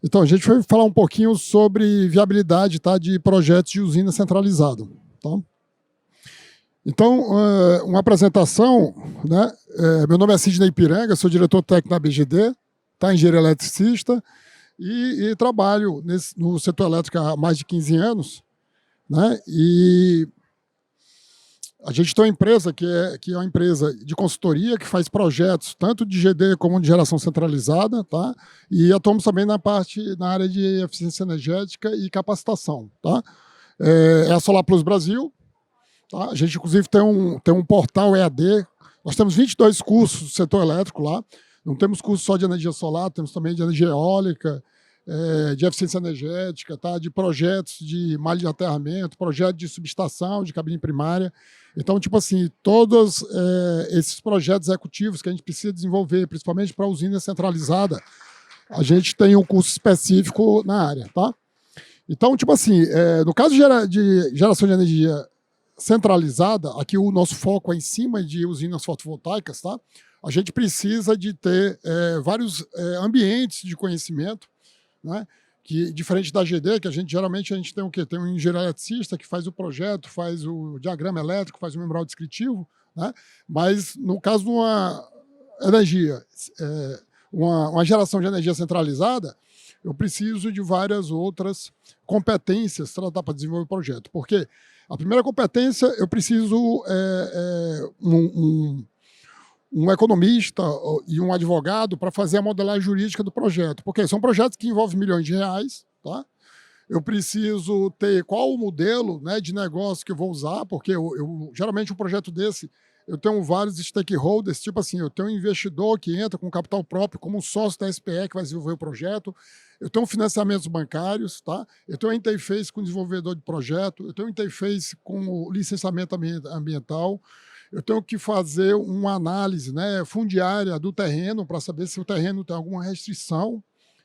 Então, a gente vai falar um pouquinho sobre viabilidade, tá, de projetos de usina centralizada. Tá? Então, uma apresentação, né? Meu nome é Sidney Piranga, sou diretor técnico da BGD, tá, engenheiro eletricista, e trabalho no setor elétrico há mais de 15 anos. Né? E a gente tem uma empresa que é uma empresa de consultoria que faz projetos tanto de GD como de geração centralizada, tá? E atuamos também na área de eficiência energética e capacitação, tá? É a Solar Plus Brasil, tá? A gente inclusive tem um portal EAD, nós temos 22 cursos do setor elétrico lá, não temos curso só de energia solar, temos também de energia eólica, de eficiência energética, tá? De projetos de malha de aterramento, projetos de subestação, de cabine primária. Então, tipo assim, todos esses projetos executivos que a gente precisa desenvolver, principalmente para a usina centralizada, a gente tem um curso específico na área, tá? Então, tipo assim, no caso de geração de energia centralizada, aqui o nosso foco é em cima de usinas fotovoltaicas, tá? A gente precisa de ter vários ambientes de conhecimento, né? Que, diferente da GD, que geralmente a gente tem o quê? Tem um engenheiro eletricista que faz o projeto, faz o diagrama elétrico, faz o membrão descritivo, né? Mas no caso de uma energia, uma geração de energia centralizada, eu preciso de várias outras competências para desenvolver o projeto. Porque a primeira competência, eu preciso um economista e um advogado para fazer a modelagem jurídica do projeto, porque são projetos que envolvem milhões de reais, tá? Eu preciso ter qual o modelo, né, de negócio que eu vou usar, porque geralmente um projeto desse, eu tenho vários stakeholders, tipo assim, eu tenho um investidor que entra com capital próprio, como um sócio da SPE que vai desenvolver o projeto, eu tenho financiamentos bancários, tá? Eu tenho interface com o desenvolvedor de projeto, eu tenho interface com o licenciamento ambiental, eu tenho que fazer uma análise, né, fundiária do terreno para saber se o terreno tem alguma restrição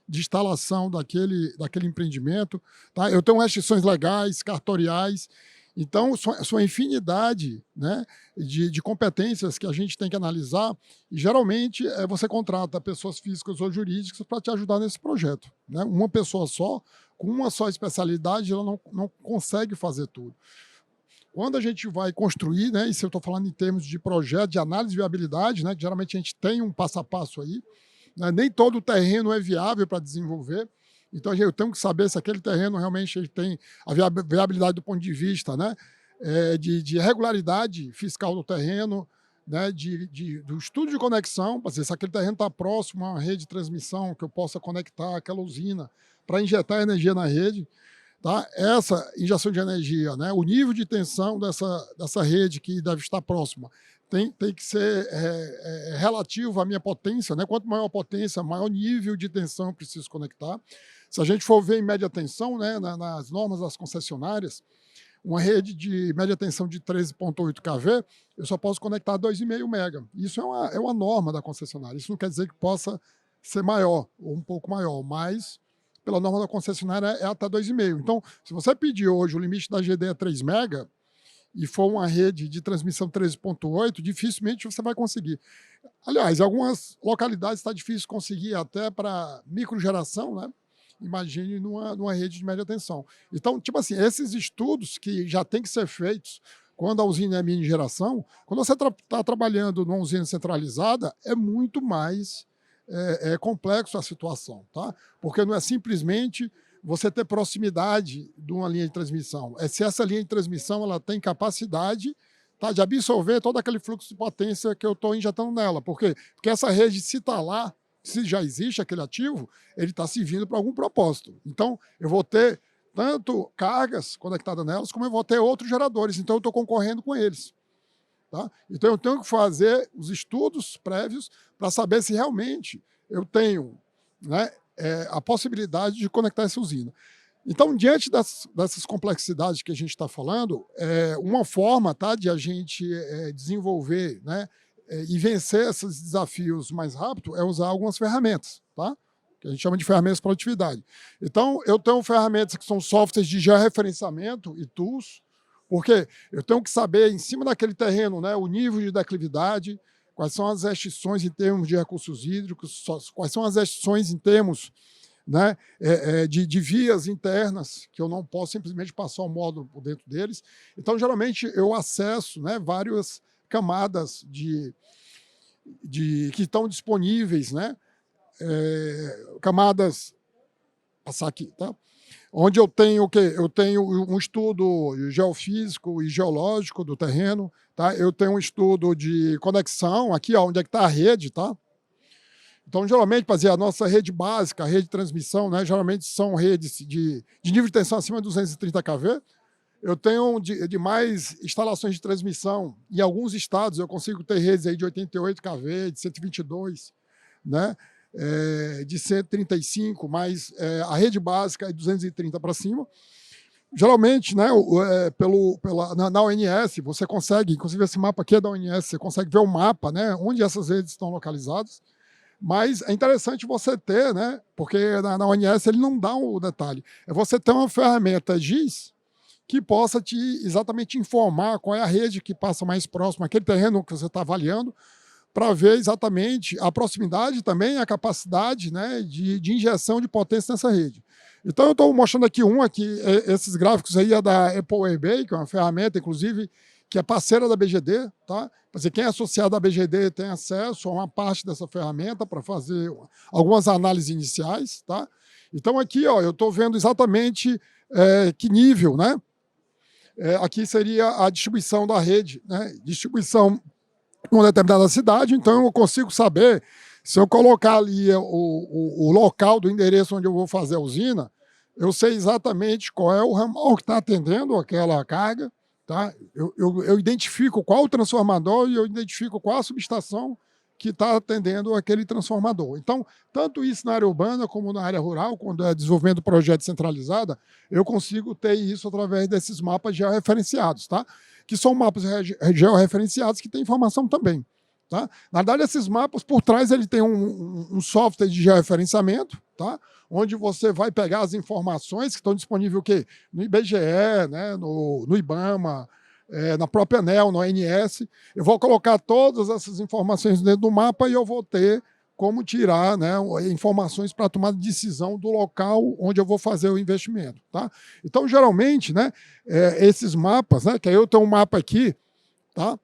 de instalação daquele empreendimento. Tá? Eu tenho restrições legais, cartoriais. Então, são infinidade, né, de competências que a gente tem que analisar e, geralmente, você contrata pessoas físicas ou jurídicas para te ajudar nesse projeto. Né? Uma pessoa só, com uma só especialidade, ela não consegue fazer tudo. Quando a gente vai construir, né, isso eu estou falando em termos de projeto, de análise de viabilidade, né, que geralmente a gente tem um passo a passo aí, né, nem todo o terreno é viável para desenvolver, então eu tenho que saber se aquele terreno realmente ele tem a viabilidade do ponto de vista, né, de regularidade fiscal do terreno, né, do estudo de conexão, para dizer se aquele terreno está próximo a uma rede de transmissão que eu possa conectar aquela usina para injetar energia na rede. Tá? Essa injeção de energia, né? O nível de tensão dessa rede que deve estar próxima tem que ser relativo à minha potência. Né? Quanto maior a potência, maior nível de tensão eu preciso conectar. Se a gente for ver em média tensão, né, nas normas das concessionárias, uma rede de média tensão de 13,8 kV, eu só posso conectar 2,5 mega. Isso é uma norma da concessionária. Isso não quer dizer que possa ser maior ou um pouco maior, mas pela norma da concessionária é até 2,5. Então, se você pedir hoje o limite da GD é 3 mega e for uma rede de transmissão 13,8, dificilmente você vai conseguir. Aliás, em algumas localidades está difícil conseguir até para microgeração, né? Imagine numa rede de média tensão. Então, tipo assim, esses estudos que já têm que ser feitos quando a usina é mini geração, quando você está trabalhando numa usina centralizada, é muito mais complexo a situação, tá? Porque não é simplesmente você ter proximidade de uma linha de transmissão, é se essa linha de transmissão ela tem capacidade, tá, de absorver todo aquele fluxo de potência que eu estou injetando nela. Por quê? Porque essa rede, se está lá, se já existe aquele ativo, ele está servindo para algum propósito. Então, eu vou ter tanto cargas conectadas nelas, como eu vou ter outros geradores, então eu estou concorrendo com eles. Tá? Então, eu tenho que fazer os estudos prévios para saber se realmente eu tenho, né, a possibilidade de conectar essa usina. Então, diante dessas complexidades que a gente está falando, uma forma, tá, de a gente desenvolver, né, e vencer esses desafios mais rápido é usar algumas ferramentas, tá? Que a gente chama de ferramentas de produtividade. Então, eu tenho ferramentas que são softwares de georreferenciamento e tools, porque eu tenho que saber, em cima daquele terreno, né, o nível de declividade, quais são as restrições em termos de recursos hídricos, quais são as restrições em termos né, de vias internas, que eu não posso simplesmente passar o módulo por dentro deles. Então, geralmente, eu acesso, né, várias camadas que estão disponíveis, né, camadas, passar aqui, tá? Onde eu tenho o quê? Eu tenho um estudo geofísico e geológico do terreno, tá? Eu tenho um estudo de conexão, aqui ó, onde é que está a rede, tá? Então, geralmente, para dizer, a nossa rede básica, a rede de transmissão, né, geralmente são redes de nível de tensão acima de 230 kV. Eu tenho de mais instalações de transmissão. Em alguns estados eu consigo ter redes aí de 88 kV, de 122, né? De 135, mas a rede básica é 230 para cima. Geralmente, né, na ONS, você consegue, inclusive esse mapa aqui é da ONS, você consegue ver o mapa, né, onde essas redes estão localizadas. Mas é interessante você ter, né, porque na ONS ele não dá o detalhe. É você ter uma ferramenta GIS que possa te exatamente informar qual é a rede que passa mais próximo àquele terreno que você está avaliando, para ver exatamente a proximidade também, a capacidade, né, de injeção de potência nessa rede. Então, eu estou mostrando aqui esses gráficos aí é da Apple Airbay, que é uma ferramenta, inclusive, que é parceira da BGD, tá? Quer dizer, quem é associado à BGD tem acesso a uma parte dessa ferramenta para fazer algumas análises iniciais, tá? Então, aqui, ó, eu estou vendo exatamente que nível, né? Aqui seria a distribuição da rede, né? Distribuição em uma determinada cidade, então eu consigo saber, se eu colocar ali o local do endereço onde eu vou fazer a usina, eu sei exatamente qual é o ramal que está atendendo aquela carga, tá? Eu identifico qual o transformador e eu identifico qual a subestação que está atendendo aquele transformador. Então, tanto isso na área urbana como na área rural, quando é desenvolvimento do projeto centralizada, eu consigo ter isso através desses mapas georreferenciados, tá? Que são mapas georreferenciados que têm informação também. Tá? Na verdade, esses mapas, por trás, ele tem um software de georreferenciamento, tá? Onde você vai pegar as informações que estão disponíveis o quê? No IBGE, né? no IBAMA, na própria ANEEL, no ONS. Eu vou colocar todas essas informações dentro do mapa e eu vou ter como tirar, né, informações para tomar decisão do local onde eu vou fazer o investimento. Tá? Então, geralmente, né, esses mapas, né, que aí eu tenho um mapa aqui, tá?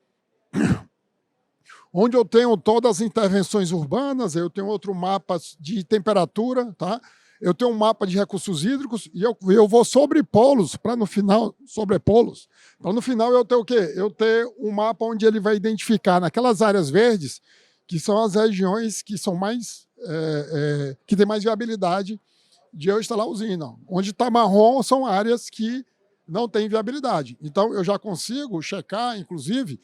Onde eu tenho todas as intervenções urbanas, eu tenho outro mapa de temperatura, tá? Eu tenho um mapa de recursos hídricos e eu vou sobre polos, para no final, sobrepolos, para no final eu ter o quê? Eu ter um mapa onde ele vai identificar naquelas áreas verdes, que são as regiões que são mais, que tem mais viabilidade de eu instalar usina. Onde está marrom são áreas que não tem viabilidade. Então, eu já consigo checar, inclusive,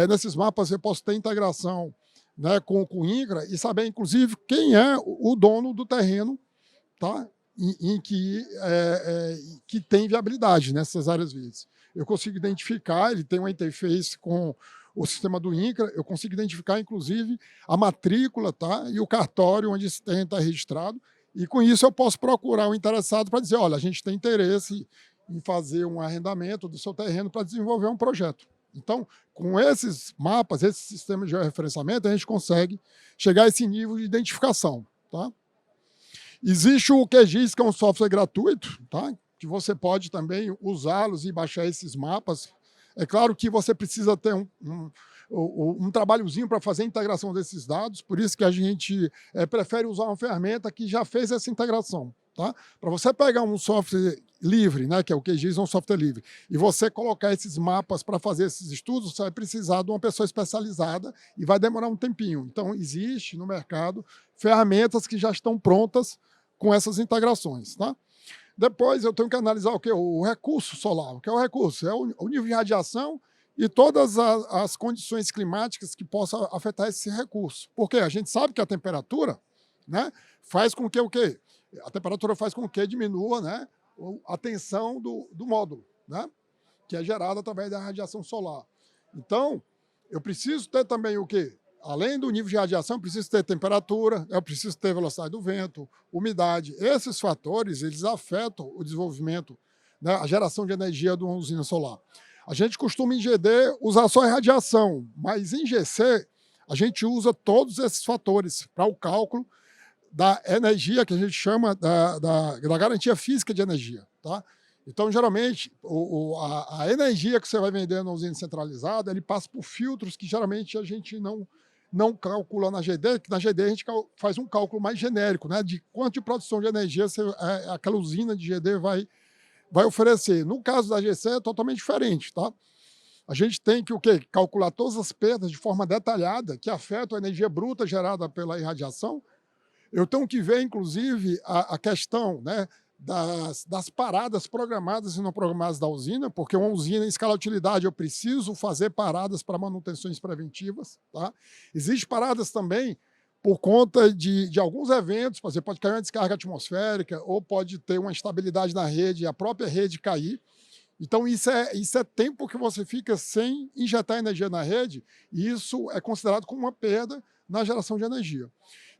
nesses mapas eu posso ter integração, né, com o INCRA e saber, inclusive, quem é o dono do terreno, tá, em que tem viabilidade nessas áreas verdes. Eu consigo identificar, ele tem uma interface com o sistema do INCRA, eu consigo identificar, inclusive, a matrícula, tá, e o cartório onde esse terreno está registrado, e com isso eu posso procurar o interessado para dizer, olha, a gente tem interesse em fazer um arrendamento do seu terreno para desenvolver um projeto. Então, com esses mapas, esse sistema de georreferenciamento, a gente consegue chegar a esse nível de identificação. Tá? Existe o QGIS, que é um software gratuito, tá? Que você pode também usá-los e baixar esses mapas. É claro que você precisa ter um trabalhozinho para fazer a integração desses dados, por isso que a gente prefere usar uma ferramenta que já fez essa integração. Tá? Para você pegar um software livre, né, que é o QGIS, é um software livre, e você colocar esses mapas para fazer esses estudos, você vai precisar de uma pessoa especializada e vai demorar um tempinho. Então, existe no mercado ferramentas que já estão prontas com essas integrações. Tá? Depois, eu tenho que analisar o quê? O recurso solar. O que é o recurso? É o nível de radiação e todas as condições climáticas que possam afetar esse recurso. Porque a gente sabe que a temperatura, né, faz com que o quê? A temperatura faz com que diminua, né, a tensão do módulo, né, que é gerada através da radiação solar. Então, eu preciso ter também o quê? Além do nível de radiação, eu preciso ter temperatura, eu preciso ter velocidade do vento, umidade. Esses fatores, eles afetam o desenvolvimento, né, a geração de energia de uma usina solar. A gente costuma em GD usar só a radiação, mas em GC a gente usa todos esses fatores para o cálculo da energia, que a gente chama da garantia física de energia. Tá? Então, geralmente, a energia que você vai vender na usina centralizada, ele passa por filtros que geralmente a gente não calcula na GD, que na GD a gente faz um cálculo mais genérico, né, de quanto de produção de energia aquela usina de GD vai oferecer. No caso da GC é totalmente diferente. Tá? A gente tem que o quê? Calcular todas as perdas de forma detalhada que afetam a energia bruta gerada pela irradiação. Eu tenho que ver, inclusive, a questão, né, das paradas programadas e não programadas da usina, porque uma usina em escala de utilidade eu preciso fazer paradas para manutenções preventivas. Tá? Existem paradas também por conta de alguns eventos, por exemplo, pode cair uma descarga atmosférica ou pode ter uma instabilidade na rede, a própria rede cair. Então, isso é tempo que você fica sem injetar energia na rede, e isso é considerado como uma perda na geração de energia.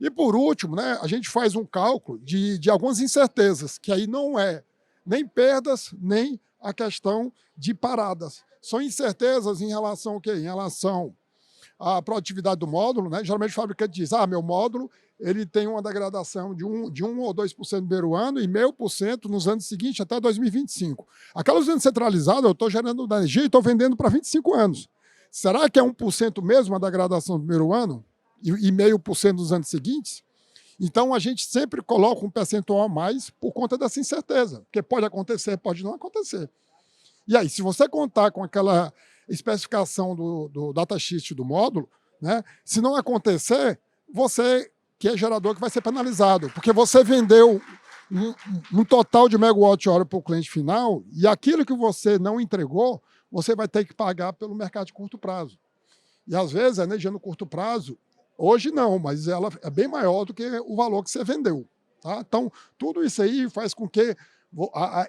E, por último, né, a gente faz um cálculo de algumas incertezas, que aí não é nem perdas, nem a questão de paradas. São incertezas em relação ao quê? Em relação à produtividade do módulo. Né? Geralmente o fabricante diz, meu módulo ele tem uma degradação de 1 ou 2% no primeiro ano e 0,5% nos anos seguintes até 2025. Aquela usina centralizada, eu estou gerando energia e estou vendendo para 25 anos. Será que é 1% mesmo a degradação do primeiro ano e 0,5% nos anos seguintes? Então, a gente sempre coloca um percentual a mais por conta dessa incerteza, porque pode acontecer, pode não acontecer. E aí, se você contar com aquela especificação do datasheet do módulo, né, se não acontecer, você que é gerador que vai ser penalizado, porque você vendeu um total de megawatt-hora para o cliente final e aquilo que você não entregou, você vai ter que pagar pelo mercado de curto prazo. E, às vezes, a energia no curto prazo, hoje não, mas ela é bem maior do que o valor que você vendeu. Tá? Então, tudo isso aí faz com que,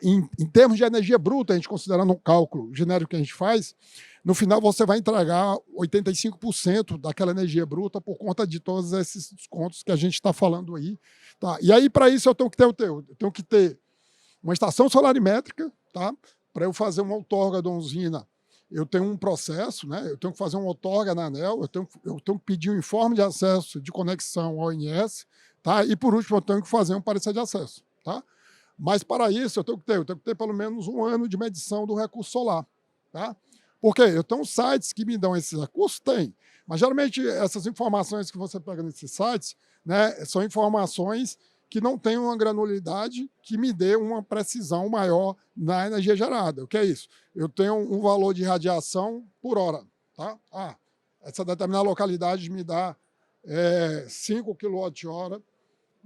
em termos de energia bruta, a gente considerando um cálculo genérico que a gente faz, no final você vai entregar 85% daquela energia bruta por conta de todos esses descontos que a gente está falando aí. Tá? E aí, para isso, eu tenho que ter uma estação solarimétrica, tá? Para eu fazer uma outorga da usina. Eu tenho um processo, né? Eu tenho que fazer uma outorga na ANEEL, eu tenho que pedir um informe de acesso de conexão ao ONS, tá? E, por último, eu tenho que fazer um parecer de acesso. Tá? Mas, para isso, eu tenho que ter pelo menos 1 ano de medição do recurso solar. Tá? Por quê? Eu tenho sites que me dão esses recursos? Tem. Mas, geralmente, essas informações que você pega nesses sites, né, são informações que não têm uma granularidade que me dê uma precisão maior na energia gerada. O que é isso? Eu tenho um valor de radiação por hora. Tá? Essa determinada localidade me dá 5 kWh,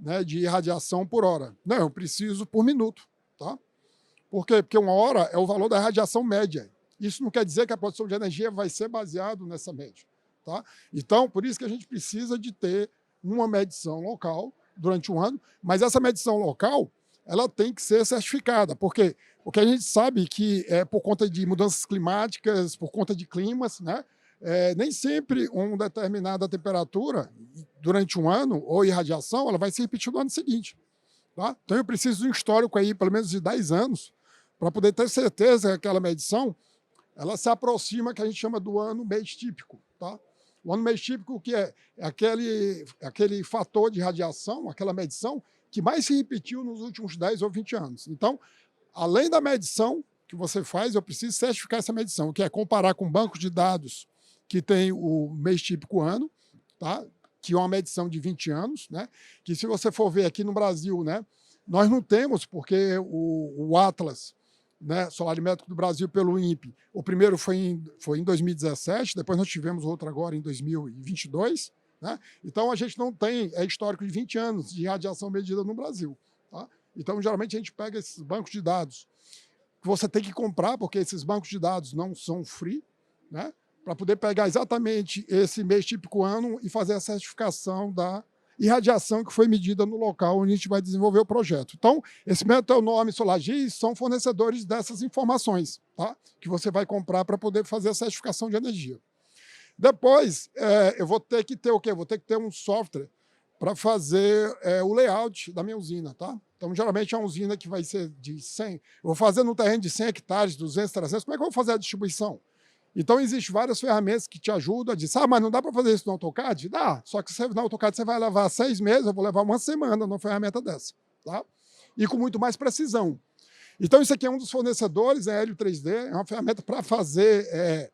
né, de radiação por hora. Não, eu preciso por minuto. Tá? Por quê? Porque 1 hora é o valor da radiação média. Isso não quer dizer que a produção de energia vai ser baseado nessa média. Tá? Então, por isso que a gente precisa de ter uma medição local durante 1 ano, mas essa medição local ela tem que ser certificada, porque a gente sabe que por conta de mudanças climáticas, por conta de climas, né, nem sempre uma determinada temperatura durante 1 ano ou irradiação ela vai se repetir no ano seguinte. Tá? Então eu preciso de um histórico aí pelo menos de 10 anos para poder ter certeza que aquela medição ela se aproxima, que a gente chama do ano mês típico. Tá? O ano mês típico que é aquele fator de radiação, aquela medição que mais se repetiu nos últimos 10 ou 20 anos. Então, além da medição que você faz, eu preciso certificar essa medição, que é comparar com bancos de dados que tem o mês típico ano, tá? Que é uma medição de 20 anos, né? Que se você for ver aqui no Brasil, né, nós não temos, porque o Atlas, né, solarimétrico do Brasil pelo INPE, o primeiro foi em 2017, depois nós tivemos outro agora em 2022, né? Então a gente não tem histórico de 20 anos de radiação medida no Brasil. Tá? Então geralmente a gente pega esses bancos de dados que você tem que comprar, porque esses bancos de dados não são free, né? Para poder pegar exatamente esse mês típico ano e fazer a certificação da irradiação que foi medida no local onde a gente vai desenvolver o projeto. Então, esse Meteonome e SolarGIS são fornecedores dessas informações, tá? Que você vai comprar para poder fazer a certificação de energia. Depois, eu vou ter que ter o quê? Vou ter que ter um software para fazer o layout da minha usina. Tá? Então, geralmente, é uma usina que vai ser de 100. Eu vou fazer no terreno de 100 hectares, 200, 300. Como é que eu vou fazer a distribuição? Então, existem várias ferramentas que te ajudam a dizer, mas não dá para fazer isso no AutoCAD? Dá, só que no AutoCAD você vai levar 6 meses, eu vou levar uma semana numa ferramenta dessa, tá? E com muito mais precisão. Então, isso aqui é um dos fornecedores, é Helio 3D, é uma ferramenta para fazer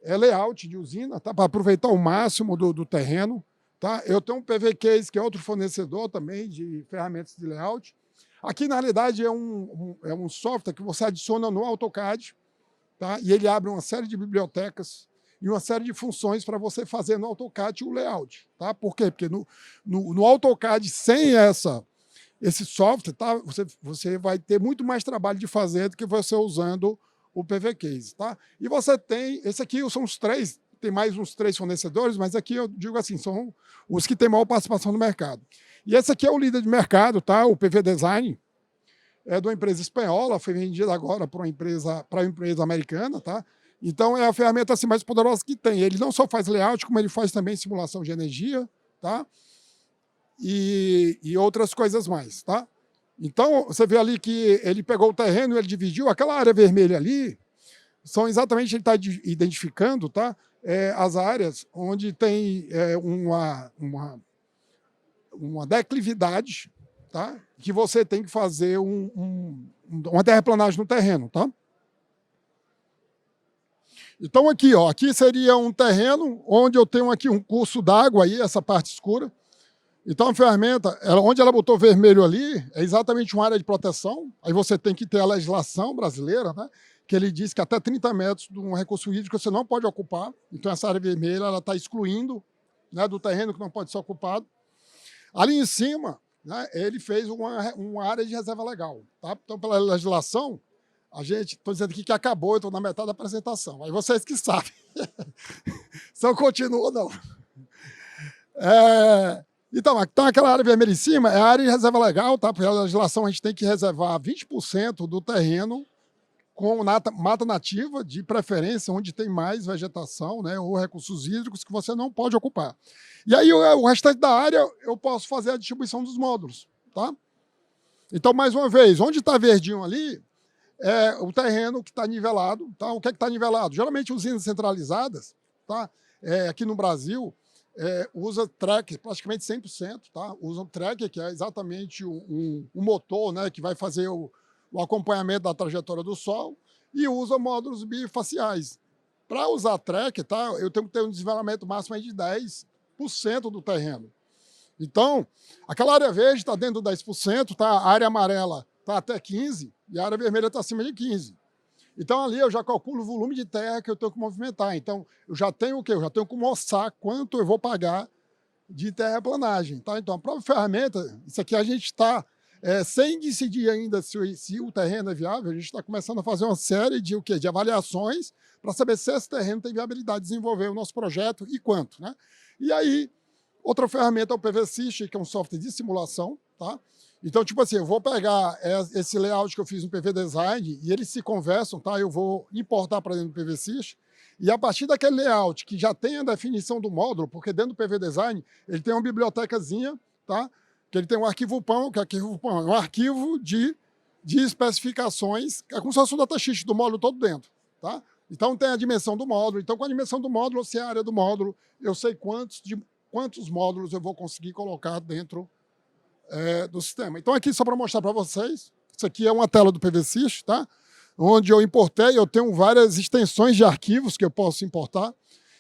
layout de usina, tá? Para aproveitar o máximo do terreno. Tá? Eu tenho um PV Case, que é outro fornecedor também de ferramentas de layout. Aqui, na realidade, é um software que você adiciona no AutoCAD, tá? E ele abre uma série de bibliotecas e uma série de funções para você fazer no AutoCAD o layout. Tá? Por quê? Porque no AutoCAD, sem esse software, tá? Você vai ter muito mais trabalho de fazer do que você usando o PV Case. Tá? E você tem, esse aqui são os 3, tem mais uns 3 fornecedores, mas aqui eu digo assim, são os que têm maior participação no mercado. E esse aqui é o líder de mercado, tá? O PV Design, é de uma empresa espanhola, foi vendida agora para uma empresa americana, tá? Então é a ferramenta assim, mais poderosa que tem. Ele não só faz layout, como ele faz também simulação de energia, tá? E outras coisas mais, tá? Então você vê ali que ele pegou o terreno, ele dividiu, aquela área vermelha ali, são exatamente, ele está identificando, tá? As áreas onde tem uma declividade, tá? Que você tem que fazer uma terraplanagem no terreno, tá? Então aqui, ó, aqui seria um terreno onde eu tenho aqui um curso d'água aí, essa parte escura. Então a ferramenta, onde ela botou vermelho ali, é exatamente uma área de proteção. Aí você tem que ter a legislação brasileira, né? Que ele diz que até 30 metros de um recurso hídrico você não pode ocupar. Então essa área vermelha ela está excluindo, né, do terreno que não pode ser ocupado. Ali em cima, né, ele fez uma área de reserva legal. Tá? Então, pela legislação, a gente, estou dizendo aqui que acabou, eu estou na metade da apresentação. Aí vocês que sabem. Se eu continuo, não. Então, aquela área vermelha em cima é a área de reserva legal, tá? Pela legislação, a gente tem que reservar 20% do terreno com mata nativa, de preferência onde tem mais vegetação, né, ou recursos hídricos que você não pode ocupar. E aí o restante da área eu posso fazer a distribuição dos módulos. Tá? Então, mais uma vez, onde está verdinho ali é o terreno que está nivelado. Tá? O que é que está nivelado? Geralmente usinas centralizadas, tá? Aqui no Brasil, usa tracker praticamente 100%. Tá? Usa um tracker, que é exatamente um motor, né, que vai fazer o acompanhamento da trajetória do Sol, e usa módulos bifaciais. Para usar tracker, tá, eu tenho que ter um desnivelamento máximo de 10% do terreno. Então, aquela área verde está dentro de 10%, tá, a área amarela está até 15% e a área vermelha está acima de 15%. Então, ali eu já calculo o volume de terra que eu tenho que movimentar. Então, eu já tenho o quê? Eu já tenho que mostrar quanto eu vou pagar de terraplanagem. Tá? Então, a própria ferramenta, isso aqui a gente está sem decidir ainda se o terreno é viável, a gente está começando a fazer uma série de avaliações para saber se esse terreno tem viabilidade de desenvolver o nosso projeto e quanto. Né? E aí, outra ferramenta é o PVSys, que é um software de simulação. Tá? Então, tipo assim, eu vou pegar esse layout que eu fiz no PV Design e eles se conversam, tá? Eu vou importar para dentro do PVSys e a partir daquele layout que já tem a definição do módulo, porque dentro do PV Design ele tem uma bibliotecazinha, tá? Que ele tem um arquivo PAM, que arquivo PAM é um arquivo de especificações, é como se fosse um datasheet do módulo todo dentro. Tá? Então tem a dimensão do módulo, então com a dimensão do módulo, se é a área do módulo, eu sei quantos módulos eu vou conseguir colocar dentro do sistema. Então aqui só para mostrar para vocês, isso aqui é uma tela do PVSys, tá? Onde eu importei, eu tenho várias extensões de arquivos que eu posso importar,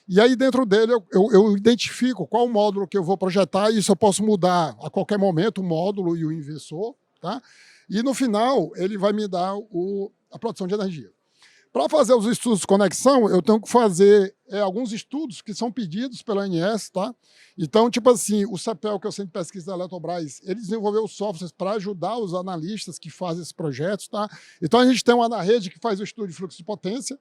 e aí dentro dele eu identifico qual módulo que eu vou projetar, e isso eu posso mudar a qualquer momento, o módulo e o inversor, tá? E no final ele vai me dar a produção de energia. Para fazer os estudos de conexão, eu tenho que fazer alguns estudos que são pedidos pela ANS, tá? Então, tipo assim, o CEPEL, que é o Centro de Pesquisa da Eletrobras, ele desenvolveu softwares para ajudar os analistas que fazem esses projetos, tá? Então, a gente tem uma na rede que faz o estudo de fluxo de potência,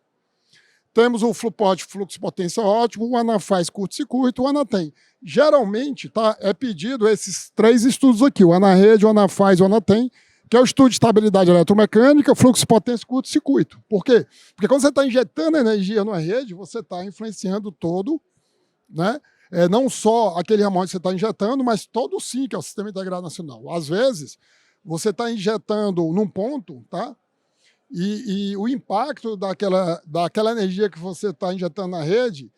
temos o Fluport, fluxo de potência ótimo, o ANAFAZ curto-circuito, o ANATEM. Geralmente, tá, é pedido esses 3 estudos aqui, o ANARREDE, o ANAFAZ e o ANATEM, que é o estudo de estabilidade eletromecânica, fluxo de potência e curto-circuito. Por quê? Porque quando você está injetando energia numa rede, você está influenciando todo, né? Não só aquele ramão que você está injetando, mas todo o SIM, que é o Sistema Integrado Nacional. Às vezes, você está injetando num ponto, tá? E o impacto daquela energia que você está injetando na rede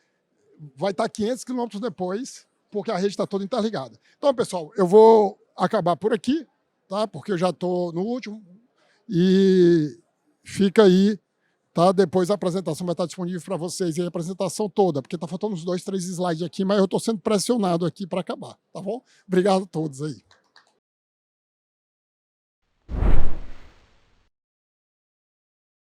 vai estar 500 quilômetros depois, porque a rede está toda interligada. Então, pessoal, eu vou acabar por aqui, tá? Porque eu já estou no último. E fica aí, tá? Depois a apresentação vai estar disponível para vocês, e a apresentação toda, porque está faltando uns 2, 3 slides aqui, mas eu estou sendo pressionado aqui para acabar, tá bom? Obrigado a todos aí.